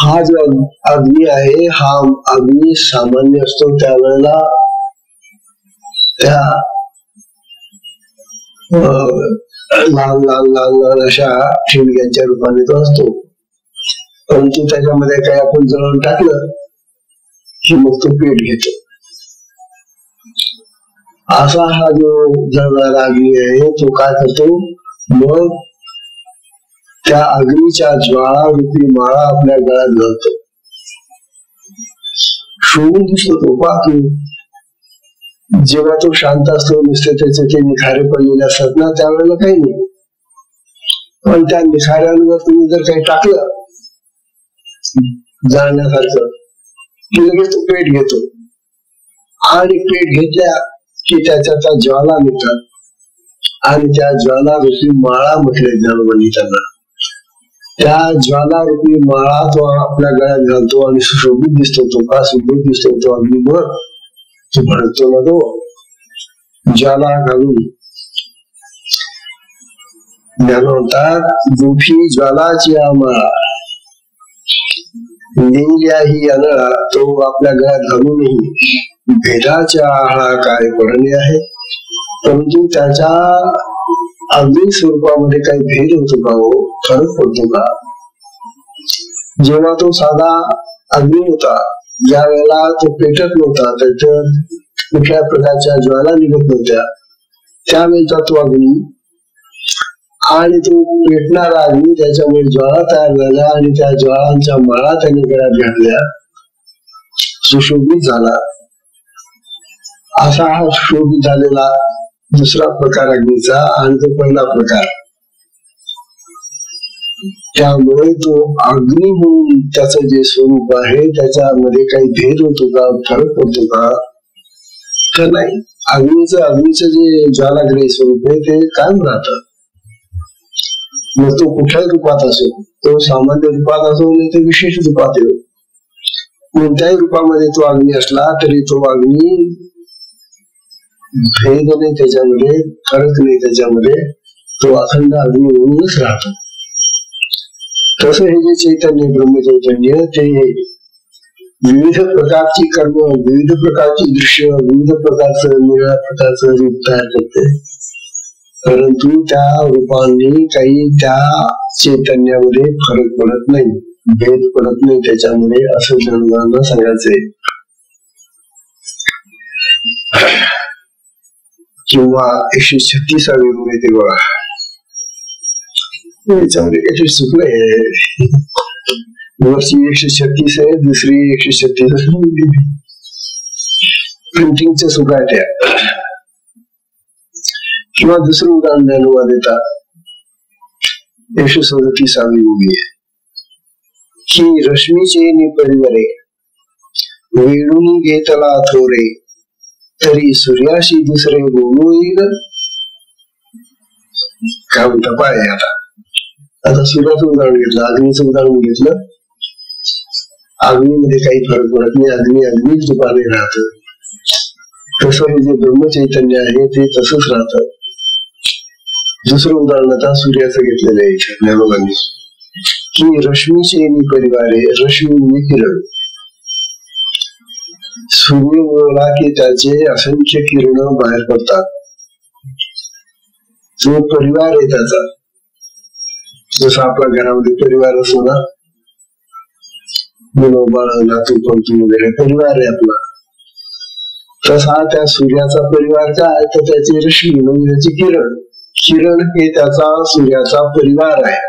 हा जो अग्नी आहे हा अग्नी सामान्य असतो त्यावेळेला त्या लहान लहान लहान लहान अशा ठिणग्यांच्या रूपाने तो असतो. परंतु त्याच्यामध्ये काही आपण जळण टाकलं की मग तो पेट घेतो. असा हा जो जळणारा अग्नी आहे तो काय करतो, मग त्या अग्नीच्या ज्वाळा रूपी माळा आपल्या गळ्यात घालतो. शोभून दिसतो तो पाहतो. जेव्हा तो शांत असतो, नुसते त्याचे ते निखारे पडलेले असतात ना, त्यावेळेला काही नाही. पण त्या निखाऱ्यांवर तुम्ही जर काही टाकलं जाळण्यासारखं की लगेच तो पेट घेतो. आणि पेट घेतल्या की त्याच्या ज्वाला निघतात आणि त्या ज्वाला रूपी माळा म्हटले ज्ञानोबांनी त्यांना. त्या ज्वाला रूपी माळा तो आपल्या गळ्यात घालतो आणि सुशोभित दिसतो, तो का सुंदर दिसतो तो अग्निवर तो म्हणतो ना, तो ज्वाला घालून ज्ञानवंतात गुफी ज्वालाची माळा नेल्याही अनळा तो आपल्या गळ्यात घालूनही भेदाच्या आळा काय पडणे आहे. परंतु त्याच्या अग्नि स्वरूपामध्ये काही भेद होतो का, हो फरक पडतो का? जेव्हा तो साधा अग्नी होता, ज्या वेळेला तो पेटत नव्हता, त्याच्यात कुठल्या प्रकारच्या ज्वाला निघत नव्हत्या, त्यावेळेचा तो अग्नी आणि तो पेटणारा अग्नी, त्याच्यामुळे ज्वाळा तयार झाल्या आणि त्या ज्वाळांच्या माळा त्याने गळ्यात घातल्या, सुशोभित झाला. असा हा सुशोभित झालेला दुसरा प्रकार अग्नीचा आणि तो पहिला प्रकार. त्यामुळे तो अग्नी म्हणून त्याचं जे स्वरूप आहे त्याच्यामध्ये काही भेद होतो का, फरक पडतो का? तर नाही. अग्नीचं जे ज्वालाग्रही स्वरूप आहे ते कायम राहतं. मग तो कुठल्याही रूपात असो, तो सामान्य रूपात असो नाही तर विशेष रूपात येतो, कोणत्याही रूपामध्ये तो अग्नी असला तरी तो अग्नी भेद नाही त्याच्यामध्ये, फरक नाही त्याच्यामध्ये, तो अखंड अग्नी म्हणूनच राहतो. तसं हे जे चैतन्य ब्रह्मचैतन्य ते विविध प्रकारची कर्म, विविध प्रकारची दृश्य, विविध प्रकारचं वेगळ्या प्रकारचं रूप तयार करते. परंतु त्या रूपांनी काही त्या चैतन्यामध्ये फरक पडत नाही, भेद पडत नाही त्याच्यामध्ये, असं ज्ञानोबांना सांगायचंय. किंवा 136वी रूम येते बघा, याच्यामध्ये काहीतरी चुकलंय. वरची 136 आहे, दुसरी 136 प्रिंटिंगच्या चुका आहे त्या. किंवा दुसरं उदाहरण ज्ञानोबा देतात, 137वी उभी आहे की रश्मीचे निपरिवरे वेळून घेतला थोरे तरी सूर्याशी दुसरे बोलू येईल. काय म्हणता पाय. आता सूर्याचं उदाहरण घेतलं, अग्नीचं उदाहरण घेतलं. अग्नीमध्ये काही फरक पडत नाही, अग्नी अग्नीच रूपाने राहत. तसं हे जे ब्रह्मचैतन्य आहे ते तसंच राहतं. दुसरं उदाहरण आता सूर्याचं घेतलेलं आहे ज्ञानोबांनी की रश्मीचे निपरिवारे, रश्मी म्हणजे किरण. सूर्य उगवला की त्याचे असंख्य किरण बाहेर पडतात. जो परिवार आहे त्याचा, जसा आपल्या घरामध्ये परिवार असतो ना, मुलं बाळ नातू पंतू वगैरे परिवार आहे आपला, तसा त्या सूर्याचा परिवार काय तर त्याची रश्मी म्हणजे त्याची किरण. किरण हे त्याचा सूर्याचा परिवार आहे.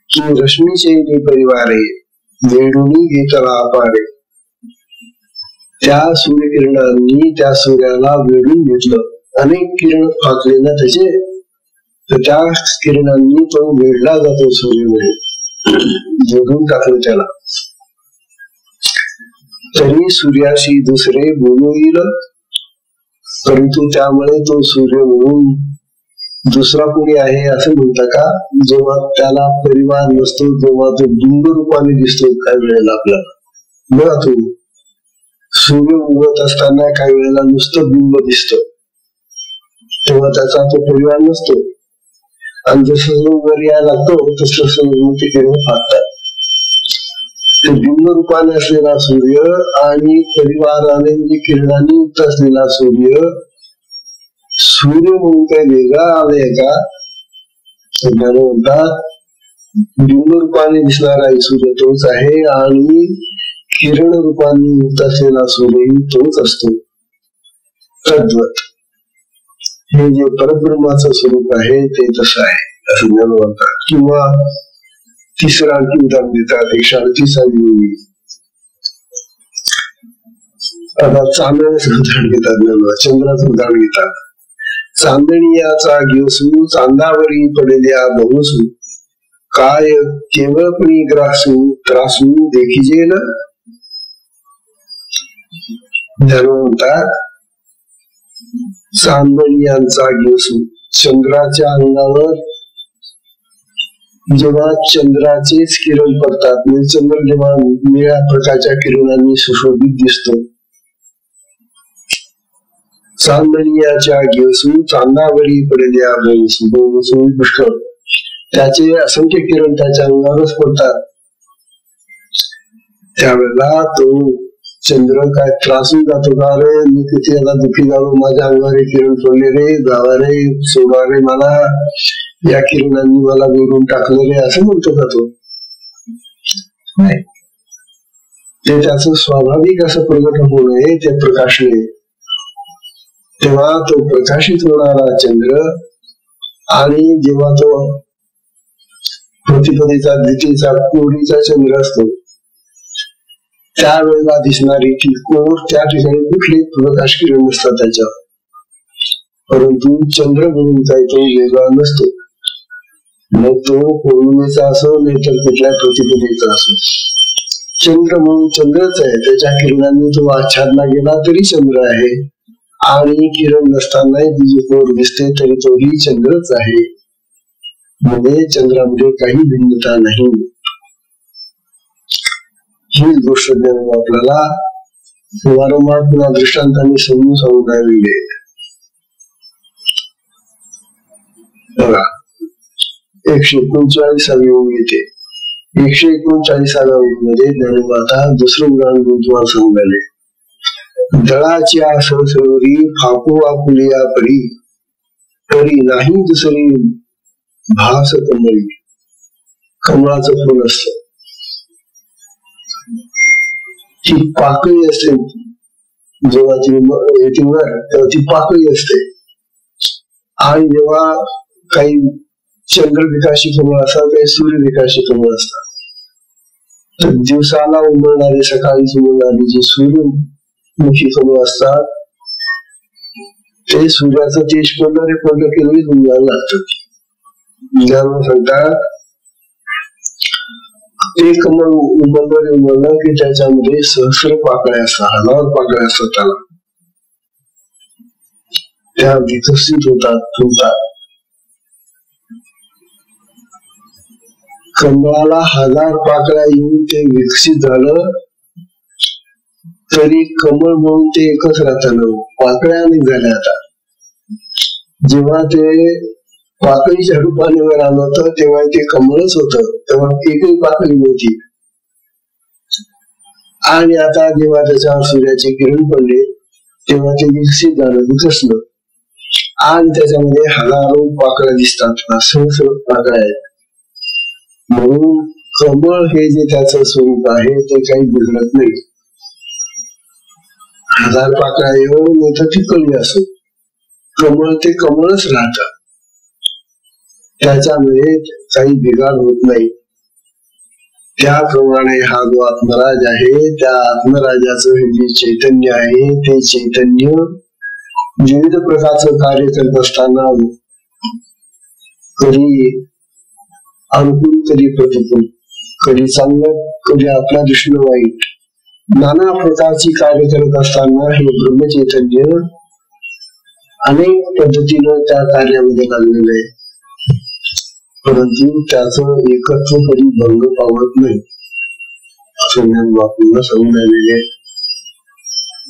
की रश्मीचे परिवारे वेडूनी घेतला अपारे. त्या सूर्यकिरणांनी त्या सूर्याला वेढून घेतलं. अनेक किरण फाकले ना त्याचे, तर त्या किरणांनी तो वेढला जातो सूर्यामुळे, वेढून टाकलं त्याला. तरी सूर्याशी दुसरे बोलू येईल, परंतु त्यामुळे तो सूर्य म्हणून दुसरा कोणी आहे असं म्हणता का? जेव्हा त्याला परिवार नसतो, जेव्हा तो बिंब रूपाने दिसतो काही वेळेला आपल्याला बघा, तो सूर्य उगवत असताना काही वेळेला नुसतं बिंब दिसतं, तेव्हा त्याचा तो परिवार नसतो. आणि जसं जो वर यायला लागतो तसं ते किरण फाटतात. ते बिंब रूपाने असलेला सूर्य आणि परिवाराने म्हणजे किरणांनी युक्त असलेला सूर्य, सूर्य म्हणून काही वेगळा आलाय का? म्हणतात बिंब रूपाने दिसणारा सूर्य तोच आहे आणि किरण रूपाने युक्त असलेला सूर्यही तोच असतो. तद्वत हे जे परब्रह्माचं स्वरूप आहे ते तसं आहे असं ज्ञान म्हणतात. किंवा तिसरं आणखी उदाहरण देतात 138वी. आता चांदण्याचं उदाहरण घेतात ज्ञानोबा, चंद्राचं उदाहरण घेतात. चांदणियाचा घेसू चांदावरी पडल्या बहुसू काय केवळपणी ग्रासू त्रासू देखीजे ना. म्हणतात चांदणी यांचा घेऊन चंद्राच्या अंगावर जेव्हा चंद्राचेच किरण पडतात, चंद्र जेव्हा निळ्या प्रकारच्या किरणांनी सुशोभित दिसतो, चांदणीयाच्या घेऊन चांदावरी पडल्या पुष्कळ, त्याचे असंख्य किरण त्याच्या अंगावरच पडतात. त्यावेळेला तो चंद्र काय त्रासून जातो का, रे मी किती आता दुःखी झालो, माझ्या अंगावर किरण पडले रे, जावा रे, सोडा रे मला, या किरणांनी मला वेरून टाकले रे, असं म्हणतो का तो? नाही, ते त्याचं स्वाभाविक असं प्रगट होणे, ते प्रकाशने. तेव्हा तो प्रकाशित होणारा चंद्र आणि जेव्हा तो प्रतिपदेचा द्वितीयचा कोरीचा चंद्र असतो, त्यावेळेला दिसणारी ती कोर, त्या ठिकाणी कुठले प्रकाश किरण नसतात त्याच्यावर. परंतु चंद्र म्हणून काही तो वेगळा नसतो, मग तो पौर्णिमेचा असो नाहीतर कुठल्या प्रतिपदेचा असो, चंद्र म्हणून चंद्रच आहे. त्याच्या किरणांनी तो आच्छादला गेला तरी चंद्र आहे, आणि किरण नसतानाही तिची कोर दिसते तरी तोही चंद्रच आहे. म्हणजे चंद्रामध्ये काही भिन्नता नाही. ही गोष्ट आपल्याला वारंवार पुन्हा दृष्टांतांनी समजून सांगावी. बघा, 139वी ओळ येते. 139व्या ओळीमध्ये ज्ञानमाता दुसरं उदाहरण तुम्हाला सांगायले. दळाच्या सहसरोरी फाकू आपुलिया परी, तरी नाही दुसरी भास कमळी. कमळाचं फुल असत, ती पाकळी असते, जेव्हा ती येते वर तेव्हा ती पाकळी असते. आणि जेव्हा काही चंद्रविकाशी कमळ असतात, काही सूर्यविकाशी कमळ असतात. तर दिवसाला उमलणारे, सकाळी उमलणारे जे सूर्यमुखी कमळ असतात, ते सूर्याचं तेज पडलं की लगेच उमलायला लागतात. ज्यामुळे सांगतात ते कमळ उमललं की त्याच्यामध्ये सहस्र पाकळ्या असतात, 1000 पाकळ्या असतात. त्याला त्या विकसित होतात. कमळाला 1000 पाकळ्या येऊन ते विकसित झालं तरी कमळ म्हणून ते एकच राहतं, पाकळ्या अनेक झाल्या. आता जेव्हा ते पाकळीच्या रूपाने वर आलं होतं तेव्हा ते कमळच होतं, तेव्हा एकही पाकळी नव्हती. आणि आता जेव्हा त्याच्यावर सूर्याचे किरण पडले तेव्हा ते विकसित झालं, विकसलं, आणि त्याच्यामध्ये हजारो पाकळ्या दिसतात, सहस्र पाकळ्या आहेत. म्हणून कमळ हे जे त्याचं स्वरूप आहे ते काही बिघडत नाही. 1000 पाकळ्या येऊन नाही तर ती कळी असो, कमळ ते कमळच राहतं, त्याच्यामध्ये काही बिघाड होत नाही. त्याप्रमाणे हा जो आत्मराज आहे, त्या आत्मराजाचं जे चैतन्य आहे, ते चैतन्य विविध प्रकारचं कार्य करत असताना कधी अनुकूल, कधी प्रतिकूल, कधी चांगलं, कधी आपल्या दृष्टीनं वाईट, नाना प्रकारची कार्य करत असताना हे ब्रह्मचैतन्य अनेक पद्धतीनं त्या कार्यामध्ये लागलेलं आहे. परंतु त्याचं एकत्व कधी भंग पावत नाही, असं ज्ञान आपल्याला समजून आलेले.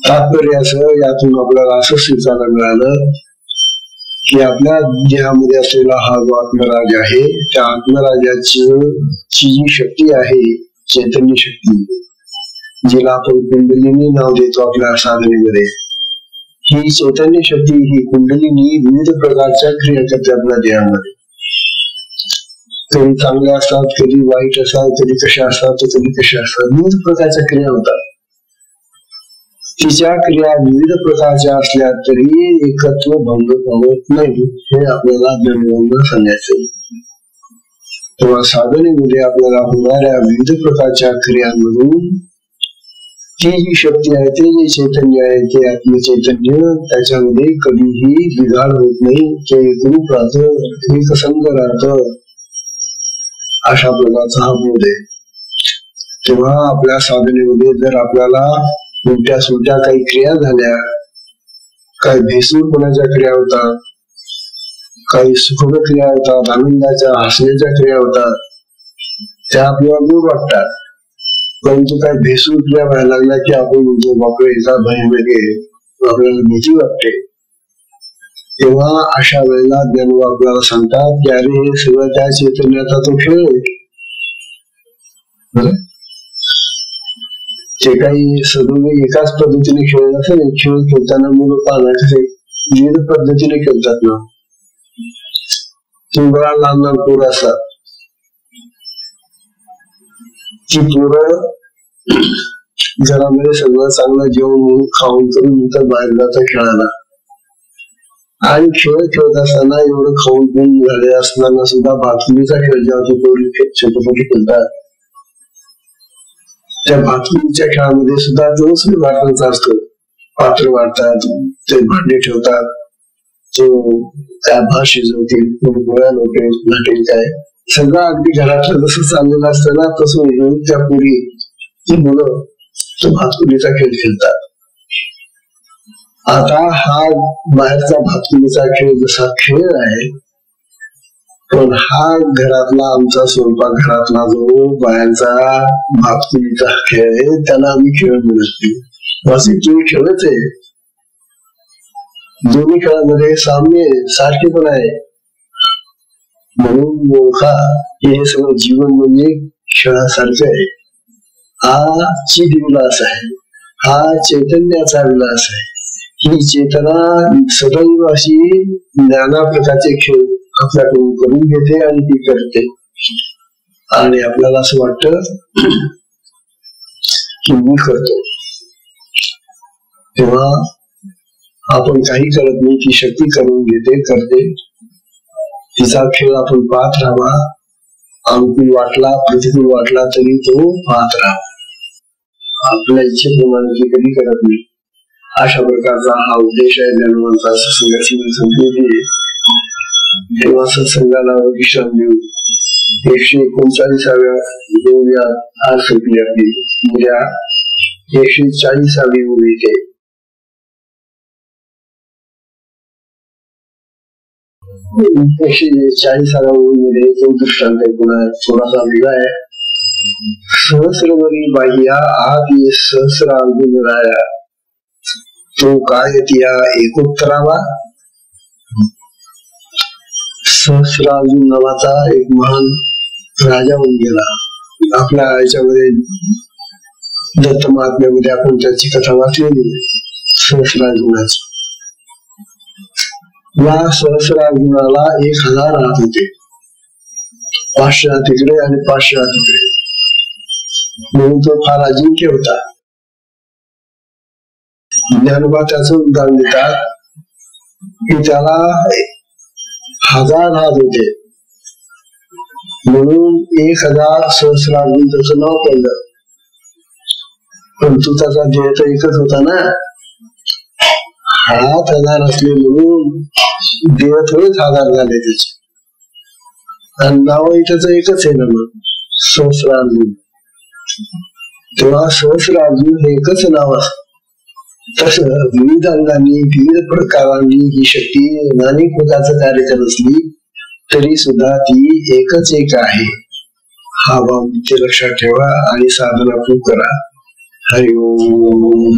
तात्पर्य असं, यातून आपल्याला असं स्वीकारायला मिळालं की आपल्या देहामध्ये असलेला हा जो आत्मराज आहे, त्या आत्मराजाची जी शक्ती आहे, चैतन्य शक्ती, जिला आपण कुंडलिनी नाव देतो आपल्या साधनेमध्ये, ही चैतन्य शक्ती, ही कुंडलिनी विविध प्रकारच्या क्रिया करते आपल्या देहामध्ये. कधी चांगल्या असतात, कधी वाईट असतात, कधी कशा असतात, कधी कशा असतात, विविध प्रकारच्या क्रिया होतात. तिच्या क्रिया विविध प्रकारच्या असल्या तरी एकत्व भंग पावत नाही, हे आपल्याला ज्ञानयोगानं सांगायचं. तेव्हा साधनेमध्ये आपल्याला होणाऱ्या विविध प्रकारच्या क्रियांमधून ती जी शक्ती आहे, ते जे चैतन्य आहे, ते आत्मचैतन्य, त्याच्यामध्ये कधीही बिघाड होत नाही, ते एकरूप राहतं, एकसंग राहतं, अशा प्रकारचा हा बोध आहे. तेव्हा आपल्या साधनेमध्ये जर आपल्याला उलट्या सुलट्या काही क्रिया झाल्या काही भेसूरपणाच्या क्रिया होतात, काही सुखद क्रिया होतात, आनंदाच्या हसण्याच्या क्रिया होतात, त्या आपल्याला गोड वाटतात. परंतु काही भेसूर क्रिया व्हायला लागल्या की आपण म्हणतो बापरे एका भयानक, आपल्याला भीती वाटते. तेव्हा अशा वेळेला ज्ञानोबा आपल्याला सांगतात की अरे हे सगळं त्या चैतन्याचा तो खेळ आहे. जे काही सदैव एकाच पद्धतीने खेळत असेल, खेळ खेळताना मुलं पाहणार कसे विविध पद्धतीने खेळतात ना. बघा लहान लहान पोरं असतात, ती पोरं घरामध्ये सगळं चांगलं जेवण खाऊन करून नंतर बाहेर जातात खेळायला. आणि खेळ खेळत असताना एवढं खाऊन पिऊन झाले असताना सुद्धा भातुरीचा खेळ जेव्हा ती पोरी छोटे खेळतात, त्या भातुरीच्या खेळामध्ये सुद्धा जोच वाटण्याचा असतो. पात्र वाटतात, ते भांडे ठेवतात, तो त्या भात शिजवतील, गोळ्या लोटेल, लाटेल, काय सगळं अगदी घरातलं जसं चाललेलं असतं ना तसं त्या पोरी ती मुलं तो भातुरीचा खेळ खेळतात. आता हा बाहेरचा भातुरीचा खेळ जसा खेळ आहे, पण हा घरातला आमचा स्वयंपाक घरातला जो बाहेरचा भातुरीचा खेळ आहे त्याला आम्ही खेळ म्हणत नाही. असे तुम्ही खेळच आहे. दोन्ही खेळामध्ये साम्य सारखे पण आहे. म्हणून ओळखा हे सगळं जीवन म्हणजे खेळासारखं आहे. हा चिदविलास आहे, हा चैतन्याचा विलास आहे. ही चेतना सदैव अशी नाना प्रकारचे खेळ आपल्याकडून करून घेते आणि ती करते. आणि आपल्याला असं वाटतं की मी करतो, तेव्हा आपण काही करत नाही, ती शक्ती करून घेते, करते. तिचा खेळ आपण पाहत राहावा. अनुकूल वाटला, प्रतिकूल वाटला तरी तो पाहत राहावा. आपल्या इच्छेप्रमाणे ती कधी करत नाही. अशा प्रकारचा हा उद्देश आहे ज्ञानोबांचा. सत्संगाची संपलेली तेव्हा सत्संगाला विश्राम देऊ. 139व्या देऊया आज सुटली आपली. उद्या 140वी ओवी येते. 140व्या ओवीमध्ये तो दृष्टांत पुन्हा थोडासा वेगळा आहे. सहस्रवरी बाह्या आदी सहस्रार्जुन राया, तो काय या एकोत्तरावा. सहस्रार्जुन नावाचा एक महान राजा होऊन गेला. आपल्या याच्यामध्ये दत्त महात्म्यामध्ये आपण त्याची कथा वाचलेली सहस्रार्जुनाची. या सहस्रार्जुनाला 1000 हात होते, 500 हात इकडे आणि 500 हात इकडे, म्हणून तो फार अजिंक्य होता. ज्ञानोबा त्याचं उदाहरण देतात की त्याला 1000 हात होते म्हणून 1000 सहस्रार्जुन त्याचं नाव पडलं. पण तू त्याचा देह तर एकच होता ना. हात 1000 असले म्हणून देह थोडेच 1000 झाले त्याचे, आणि नावही त्याचं एकच आहे ना मग, सहस्रार्जुन. तेव्हा सहस्रार्जुन हे एकच नाव असत. तसं विविध अंगांनी विविध प्रकारांनी ही शक्ती अनेक प्रकारचं कार्य करत असली तरी सुद्धा ती एकच एक आहे. हा भाव ते लक्षात ठेवा आणि साधना खूप करा. हरिओम.